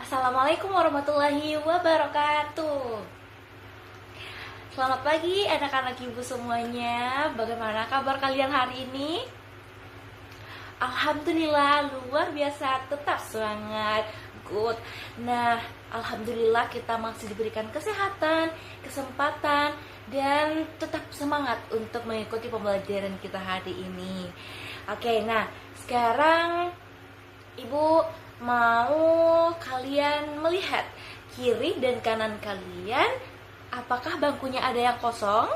Assalamualaikum warahmatullahi wabarakatuh. Selamat pagi anak-anak ibu semuanya. Bagaimana kabar kalian hari ini? Alhamdulillah luar biasa, tetap semangat. Good. Nah, alhamdulillah kita masih diberikan kesehatan, kesempatan, dan tetap semangat untuk mengikuti pembelajaran kita hari ini. Oke, nah sekarang ibu mau kalian melihat kiri dan kanan kalian. Apakah bangkunya ada yang kosong?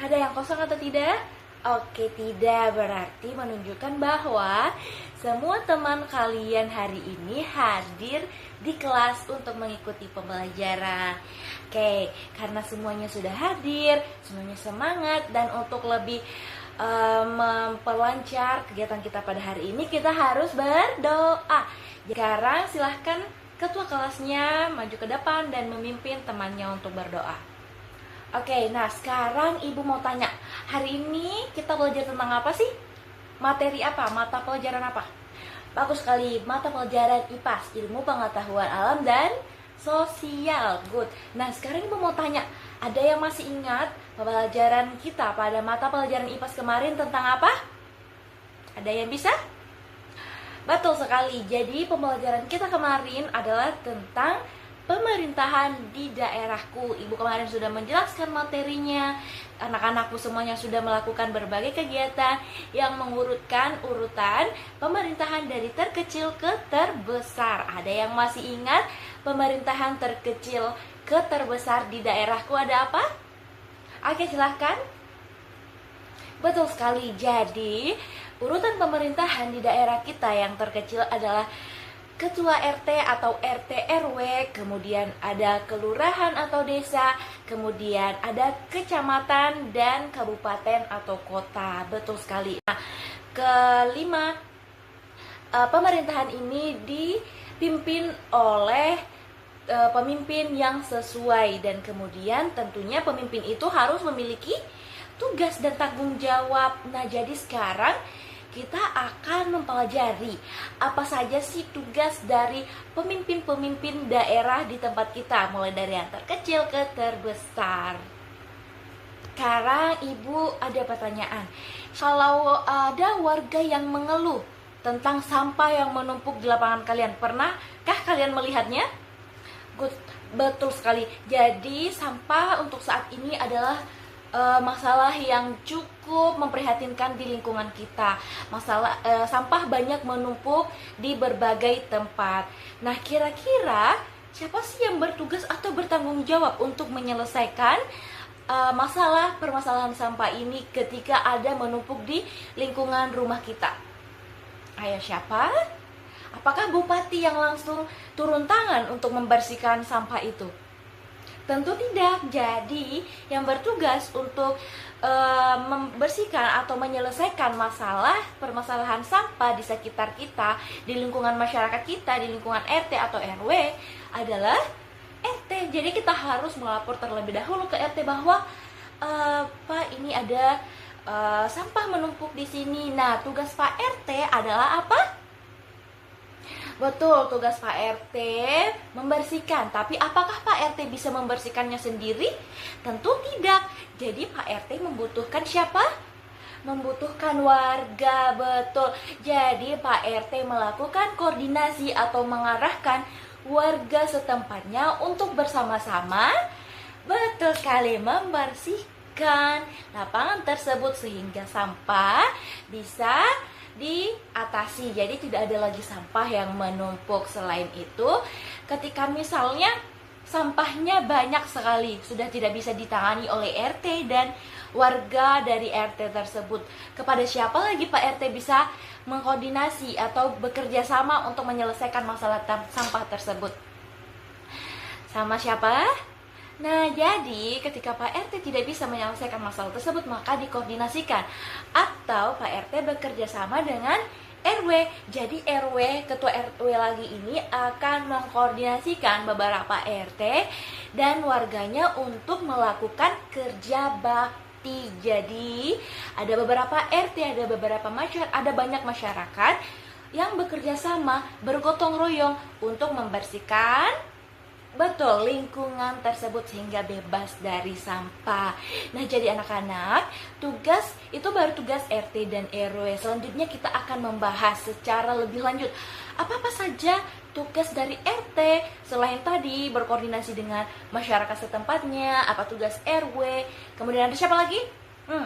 Ada yang kosong atau tidak? Oke, tidak. Berarti menunjukkan bahwa semua teman kalian hari ini hadir di kelas untuk mengikuti pembelajaran. Oke, karena semuanya sudah hadir, semuanya semangat, dan untuk lebih memperlancar kegiatan kita pada hari ini, kita harus berdoa. Sekarang silahkan ketua kelasnya maju ke depan dan memimpin temannya untuk berdoa. Oke, nah sekarang ibu mau tanya, hari ini kita belajar tentang apa sih? Materi apa? Mata pelajaran apa? Bagus sekali, mata pelajaran IPAS, ilmu pengetahuan alam dan sosial. Good. Nah sekarang ibu mau tanya, ada yang masih ingat pembelajaran kita pada mata pelajaran IPAS kemarin tentang apa? Ada yang bisa? Betul sekali. Jadi pembelajaran kita kemarin adalah tentang pemerintahan di daerahku. Ibu kemarin sudah menjelaskan materinya. Anak-anakku semuanya sudah melakukan berbagai kegiatan yang mengurutkan urutan pemerintahan dari terkecil ke terbesar. Ada yang masih ingat pemerintahan terkecil ke terbesar di daerahku ada apa? Oke, silahkan. Betul sekali. Jadi urutan pemerintahan di daerah kita yang terkecil adalah ketua RT atau RT RW, kemudian ada kelurahan atau desa, kemudian ada kecamatan dan kabupaten atau kota. Betul sekali. Nah, kelima, pemerintahan ini dipimpin oleh pemimpin yang sesuai, dan kemudian tentunya pemimpin itu harus memiliki tugas dan tanggung jawab. Nah, jadi sekarang kita akan mempelajari apa saja sih tugas dari pemimpin-pemimpin daerah di tempat kita, mulai dari yang terkecil ke terbesar. Sekarang ibu ada pertanyaan. Kalau ada warga yang mengeluh tentang sampah yang menumpuk di lapangan kalian, pernahkah kalian melihatnya? Good. Betul sekali. Jadi sampah untuk saat ini adalah masalah yang cukup memprihatinkan di lingkungan kita. Sampah banyak menumpuk di berbagai tempat. Nah, kira-kira siapa sih yang bertugas atau bertanggung jawab untuk menyelesaikan permasalahan sampah ini ketika ada menumpuk di lingkungan rumah kita? Ayo, siapa? Apakah bupati yang langsung turun tangan untuk membersihkan sampah itu? Tentu tidak. Jadi yang bertugas untuk membersihkan atau menyelesaikan permasalahan sampah di sekitar kita, di lingkungan masyarakat kita, di lingkungan RT atau RW adalah RT. Jadi kita harus melapor terlebih dahulu ke RT bahwa Pak, ini ada sampah menumpuk di sini. Nah, tugas Pak RT adalah apa? Betul, tugas Pak RT membersihkan. Tapi apakah Pak RT bisa membersihkannya sendiri? Tentu tidak. Jadi Pak RT membutuhkan siapa? Membutuhkan warga. Betul. Jadi Pak RT melakukan koordinasi atau mengarahkan warga setempatnya untuk bersama-sama, betul sekali, membersihkan lapangan tersebut sehingga sampah bisa diatasi. Jadi tidak ada lagi sampah yang menumpuk. Selain itu, ketika misalnya sampahnya banyak sekali, sudah tidak bisa ditangani oleh RT dan warga dari RT tersebut, kepada siapa lagi Pak RT bisa mengkoordinasi atau bekerja sama untuk menyelesaikan masalah sampah tersebut? Sama siapa? Nah, jadi ketika Pak RT tidak bisa menyelesaikan masalah tersebut, maka dikoordinasikan, atau Pak RT bekerja sama dengan RW. Jadi RW, ketua RW lagi ini akan mengkoordinasikan beberapa RT dan warganya untuk melakukan kerja bakti. Jadi ada beberapa RT, ada banyak masyarakat yang bekerja sama, bergotong royong untuk membersihkan betul lingkungan tersebut sehingga bebas dari sampah. Nah, jadi anak-anak, tugas itu baru tugas RT dan RW. Selanjutnya kita akan membahas secara lebih lanjut apa-apa saja tugas dari RT selain tadi berkoordinasi dengan masyarakat setempatnya, apa tugas RW. Kemudian ada siapa lagi?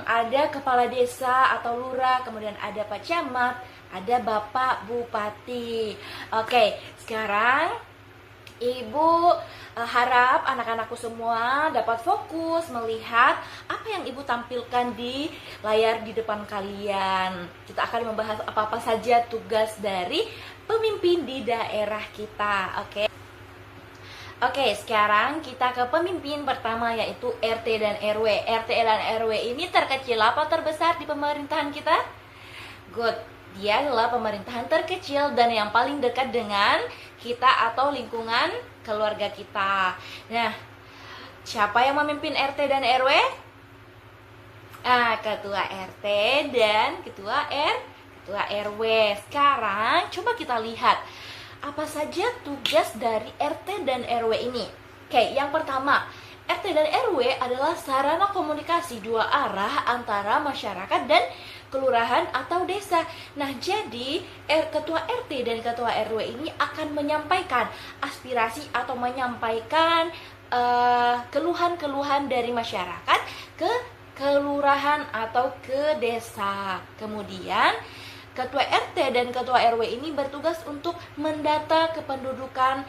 Ada kepala desa atau lurah, kemudian ada Pak Camat, ada Bapak Bupati. Oke, sekarang Ibu harap anak-anakku semua dapat fokus melihat apa yang Ibu tampilkan di layar di depan kalian. Kita akan membahas apa-apa saja tugas dari pemimpin di daerah kita. Oke, sekarang kita ke pemimpin pertama, yaitu RT dan RW. RT dan RW ini terkecil apa terbesar di pemerintahan kita? Good. Dia adalah pemerintahan terkecil dan yang paling dekat dengan kita atau lingkungan keluarga kita. Nah, siapa yang memimpin RT dan RW? Ketua RT dan ketua RW. Sekarang coba kita lihat apa saja tugas dari RT dan RW ini. Oke, yang pertama, RT dan RW adalah sarana komunikasi dua arah antara masyarakat dan kelurahan atau desa. Nah, jadi ketua RT dan ketua RW ini akan menyampaikan aspirasi atau menyampaikan keluhan-keluhan dari masyarakat ke kelurahan atau ke desa. Kemudian ketua RT dan ketua RW ini bertugas untuk mendata kependudukan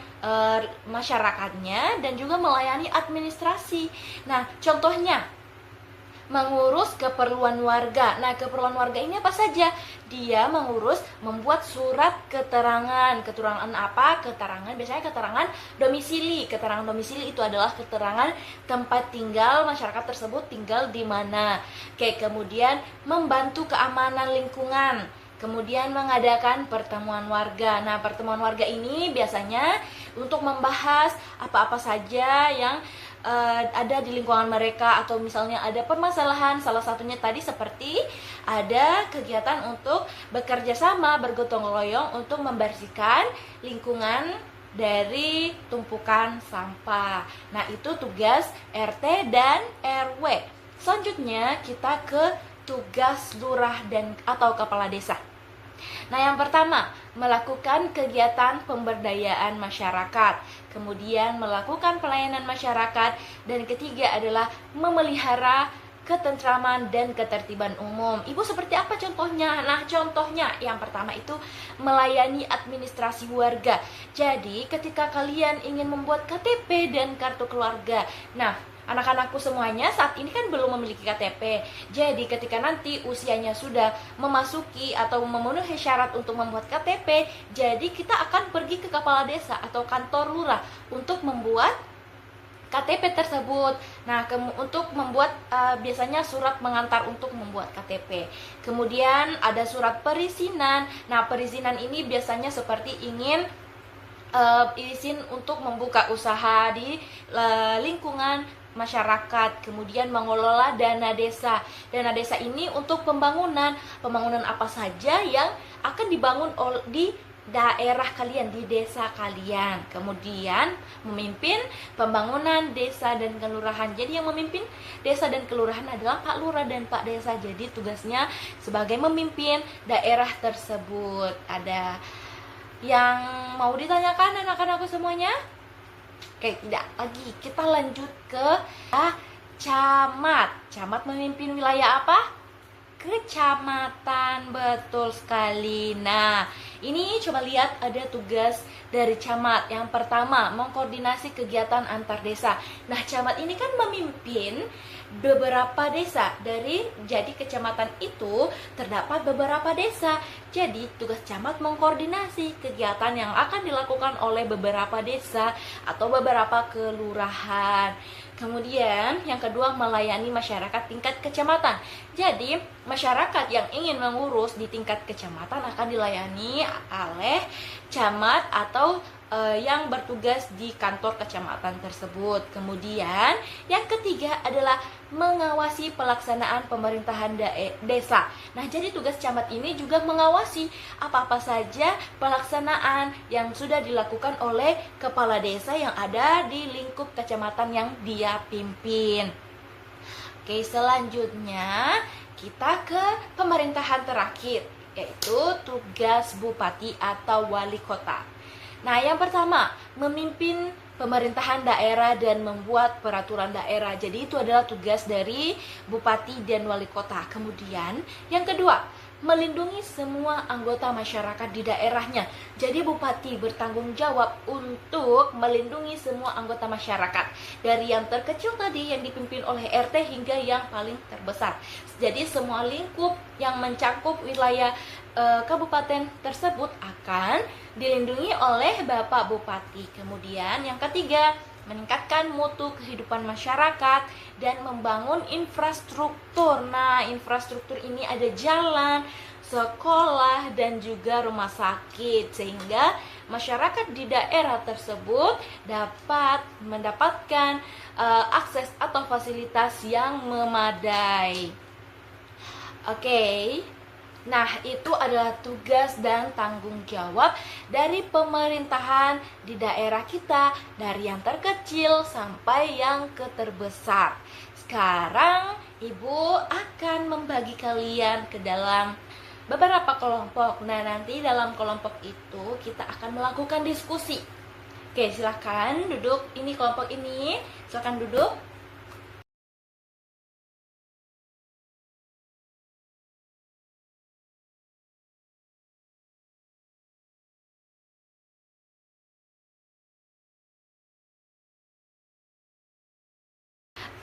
masyarakatnya dan juga melayani administrasi. Nah, contohnya mengurus keperluan warga. Nah, keperluan warga ini apa saja? Dia membuat surat keterangan. Keterangan apa? Biasanya keterangan domisili. Keterangan domisili itu adalah keterangan tempat tinggal masyarakat tersebut tinggal di mana. Kemudian membantu keamanan lingkungan. Kemudian mengadakan pertemuan warga. Nah, pertemuan warga ini biasanya untuk membahas apa-apa saja yang ada di lingkungan mereka, atau misalnya ada permasalahan, salah satunya tadi seperti ada kegiatan untuk bekerja sama, bergotong royong untuk membersihkan lingkungan dari tumpukan sampah. Nah, itu tugas RT dan RW. Selanjutnya kita ke tugas lurah dan atau kepala desa. Nah, yang pertama, melakukan kegiatan pemberdayaan masyarakat, kemudian melakukan pelayanan masyarakat, dan ketiga adalah memelihara ketentraman dan ketertiban umum. Ibu seperti apa contohnya? Nah, contohnya yang pertama itu melayani administrasi warga. Jadi, ketika kalian ingin membuat KTP dan kartu keluarga, nah, anak-anakku semuanya saat ini kan belum memiliki KTP. Jadi ketika nanti usianya sudah memasuki atau memenuhi syarat untuk membuat KTP, jadi kita akan pergi ke kepala desa atau kantor lurah untuk membuat KTP tersebut. Nah, untuk membuat biasanya surat mengantar untuk membuat KTP. Kemudian ada surat perizinan. Nah, perizinan ini biasanya seperti ingin izin untuk membuka usaha di lingkungan masyarakat, kemudian mengelola dana desa. Dana desa ini untuk pembangunan apa saja yang akan dibangun di daerah kalian, di desa kalian. Kemudian memimpin pembangunan desa dan kelurahan. Jadi yang memimpin desa dan kelurahan adalah Pak Lurah dan Pak Desa. Jadi tugasnya sebagai memimpin daerah tersebut. Ada yang mau ditanyakan anak-anakku semuanya? Oke, tidak lagi. Kita lanjut ke camat. Camat memimpin wilayah apa? Kecamatan, betul sekali. Nah, ini coba lihat ada tugas dari camat. Yang pertama, mengkoordinasi kegiatan antar desa. Nah, camat ini kan memimpin beberapa desa. Jadi kecamatan itu terdapat beberapa desa. Jadi tugas camat mengkoordinasi kegiatan yang akan dilakukan oleh beberapa desa atau beberapa kelurahan. Kemudian yang kedua, melayani masyarakat tingkat kecamatan. Jadi masyarakat yang ingin mengurus di tingkat kecamatan akan dilayani oleh camat atau yang bertugas di kantor kecamatan tersebut. Kemudian yang ketiga adalah mengawasi pelaksanaan pemerintahan desa. Nah, jadi tugas camat ini juga mengawasi apa-apa saja pelaksanaan yang sudah dilakukan oleh kepala desa yang ada di lingkup kecamatan yang dia pimpin. Oke, selanjutnya kita ke pemerintahan terakhir, yaitu tugas bupati atau wali kota. Nah, yang pertama, memimpin pemerintahan daerah dan membuat peraturan daerah. Jadi itu adalah tugas dari bupati dan wali kota. Kemudian, yang kedua, melindungi semua anggota masyarakat di daerahnya. Jadi bupati bertanggung jawab untuk melindungi semua anggota masyarakat, dari yang terkecil tadi yang dipimpin oleh RT hingga yang paling terbesar. Jadi semua lingkup yang mencakup wilayah kabupaten tersebut akan dilindungi oleh Bapak Bupati. Kemudian yang ketiga, meningkatkan mutu kehidupan masyarakat dan membangun infrastruktur. Nah, infrastruktur ini ada jalan, sekolah, dan juga rumah sakit, sehingga masyarakat di daerah tersebut dapat mendapatkan akses atau fasilitas yang memadai. Oke. Nah, itu adalah tugas dan tanggung jawab dari pemerintahan di daerah kita, dari yang terkecil sampai yang terbesar. Sekarang, Ibu akan membagi kalian ke dalam beberapa kelompok. Nah, nanti dalam kelompok itu kita akan melakukan diskusi. Oke, silakan duduk. Ini kelompok ini, silakan duduk.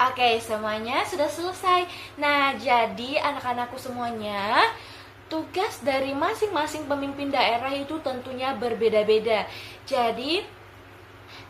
Oke, semuanya sudah selesai. Nah, jadi anak-anakku semuanya, tugas dari masing-masing pemimpin daerah itu tentunya berbeda-beda. Jadi,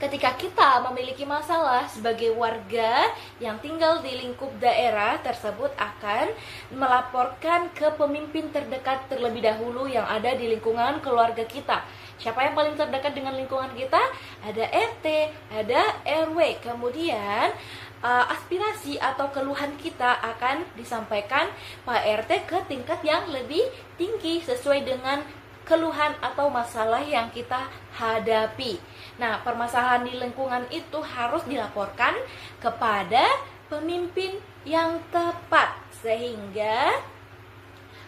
ketika kita memiliki masalah sebagai warga yang tinggal di lingkup daerah tersebut akan melaporkan ke pemimpin terdekat terlebih dahulu yang ada di lingkungan keluarga kita. Siapa yang paling terdekat dengan lingkungan kita? Ada RT, ada RW. Kemudian aspirasi atau keluhan kita akan disampaikan Pak RT ke tingkat yang lebih tinggi sesuai dengan keluhan atau masalah yang kita hadapi. Nah, permasalahan di lingkungan itu harus dilaporkan kepada pemimpin yang tepat, sehingga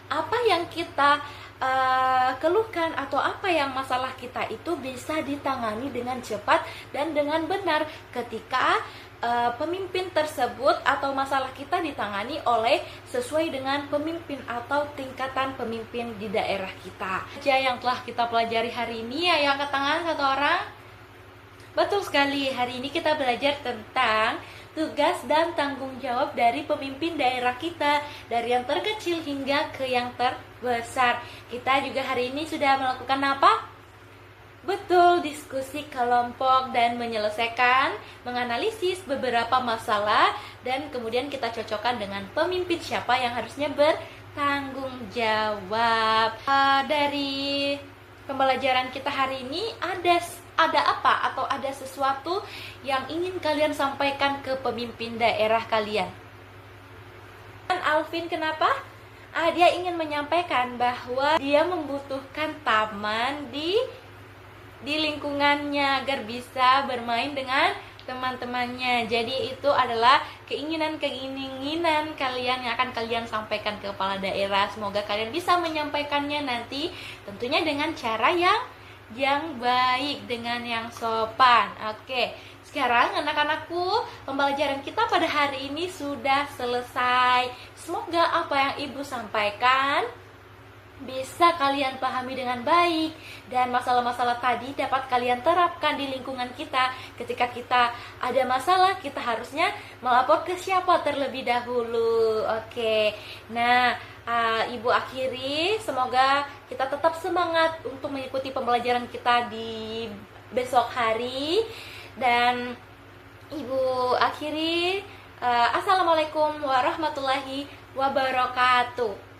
apa yang kita keluhkan atau apa yang masalah kita itu bisa ditangani dengan cepat dan dengan benar ketika pemimpin tersebut atau masalah kita ditangani oleh sesuai dengan pemimpin atau tingkatan pemimpin di daerah kita. Yang telah kita pelajari hari ini, ayo angkat tangan satu orang. Betul sekali, hari ini kita belajar tentang tugas dan tanggung jawab dari pemimpin daerah kita, dari yang terkecil hingga ke yang terbesar. Kita juga hari ini sudah melakukan apa? Betul, diskusi kelompok dan menyelesaikan, menganalisis beberapa masalah, dan kemudian kita cocokkan dengan pemimpin siapa yang harusnya bertanggung jawab. Dari pembelajaran kita hari ini ada apa atau ada sesuatu yang ingin kalian sampaikan ke pemimpin daerah kalian? Alvin, kenapa? Dia ingin menyampaikan bahwa dia membutuhkan taman di lingkungannya agar bisa bermain dengan teman-temannya. Jadi itu adalah keinginan kalian yang akan kalian sampaikan ke kepala daerah. Semoga kalian bisa menyampaikannya nanti tentunya dengan cara yang baik, dengan yang sopan. Oke, sekarang anak-anakku, pembelajaran kita pada hari ini sudah selesai. Semoga apa yang Ibu sampaikan bisa kalian pahami dengan baik, dan masalah-masalah tadi dapat kalian terapkan di lingkungan kita. Ketika kita ada masalah, kita harusnya melapor ke siapa terlebih dahulu. Oke, nah Ibu akhiri, semoga kita tetap semangat untuk mengikuti pembelajaran kita di besok hari. Dan Ibu akhiri, Assalamualaikum warahmatullahi wabarakatuh.